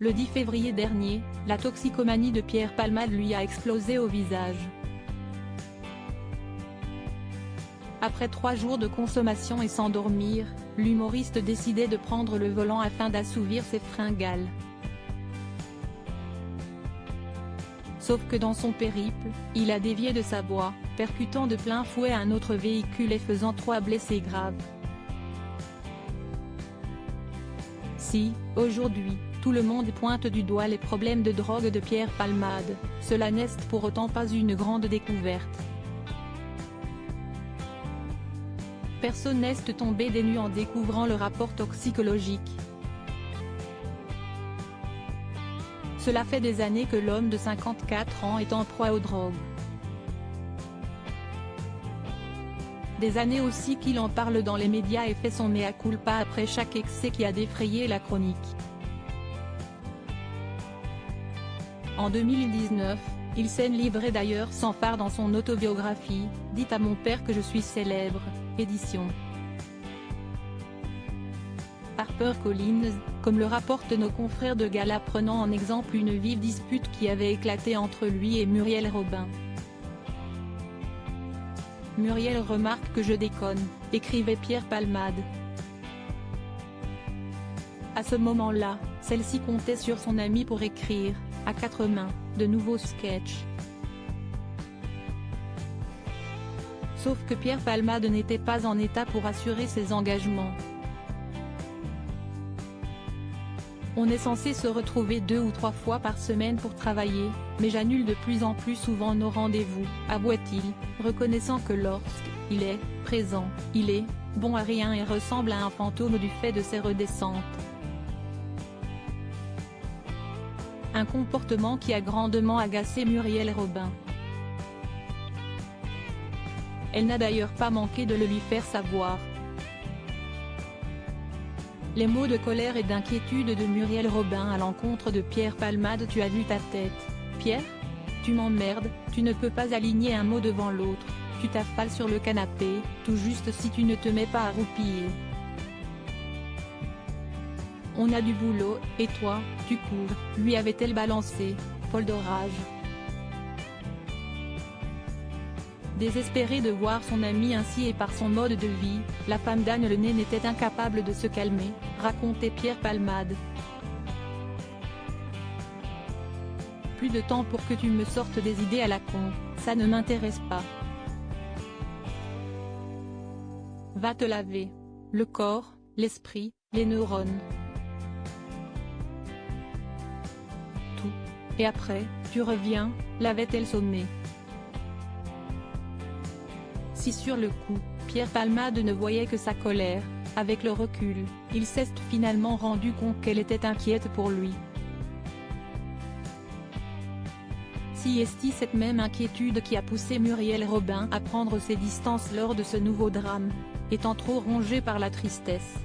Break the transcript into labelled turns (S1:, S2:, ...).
S1: Le 10 février dernier, la toxicomanie de Pierre Palmade lui a explosé au visage. Après 3 jours de consommation et sans dormir, l'humoriste décidait de prendre le volant afin d'assouvir ses fringales. Sauf que dans son périple, il a dévié de sa voie, percutant de plein fouet un autre véhicule et faisant 3 blessés graves. Si, aujourd'hui, tout le monde pointe du doigt les problèmes de drogue de Pierre Palmade, cela n'est pour autant pas une grande découverte. Personne n'est tombé des nues en découvrant le rapport toxicologique. Cela fait des années que l'homme de 54 ans est en proie aux drogues. Des années aussi qu'il en parle dans les médias et fait son mea culpa après chaque excès qui a défrayé la chronique. En 2019, il s'est livré d'ailleurs sans phare dans son autobiographie, « Dites à mon père que je suis célèbre », édition HarperCollins, comme le rapportent nos confrères de Gala prenant en exemple une vive dispute qui avait éclaté entre lui et Muriel Robin. Muriel remarque que je déconne, écrivait Pierre Palmade. À ce moment-là, celle-ci comptait sur son ami pour écrire, à 4 mains, de nouveaux sketchs. Sauf que Pierre Palmade n'était pas en état pour assurer ses engagements. On est censé se retrouver 2 ou 3 fois par semaine pour travailler, mais j'annule de plus en plus souvent nos rendez-vous, avoua-t-il, reconnaissant que lorsqu'il est présent, il est bon à rien et ressemble à un fantôme du fait de ses redescentes. Un comportement qui a grandement agacé Muriel Robin. Elle n'a d'ailleurs pas manqué de le lui faire savoir. Les mots de colère et d'inquiétude de Muriel Robin à l'encontre de Pierre Palmade. Tu as vu ta tête, Pierre? Tu m'emmerdes, tu ne peux pas aligner un mot devant l'autre, tu t'affales sur le canapé, tout juste si tu ne te mets pas à roupiller. On a du boulot, et toi, tu cours, lui avait-elle balancé, folle d'orage. Désespérée de voir son ami ainsi et par son mode de vie, la femme d'Anne Le Nez n'était incapable de se calmer, racontait Pierre Palmade. Plus de temps pour que tu me sortes des idées à la con, ça ne m'intéresse pas. Va te laver. Le corps, l'esprit, les neurones. Tout. Et après, tu reviens, l'avait-elle sommé. Si sur le coup, Pierre Palmade ne voyait que sa colère, avec le recul, il s'est finalement rendu compte qu'elle était inquiète pour lui. Si est-ce cette même inquiétude qui a poussé Muriel Robin à prendre ses distances lors de ce nouveau drame, étant trop rongée par la tristesse.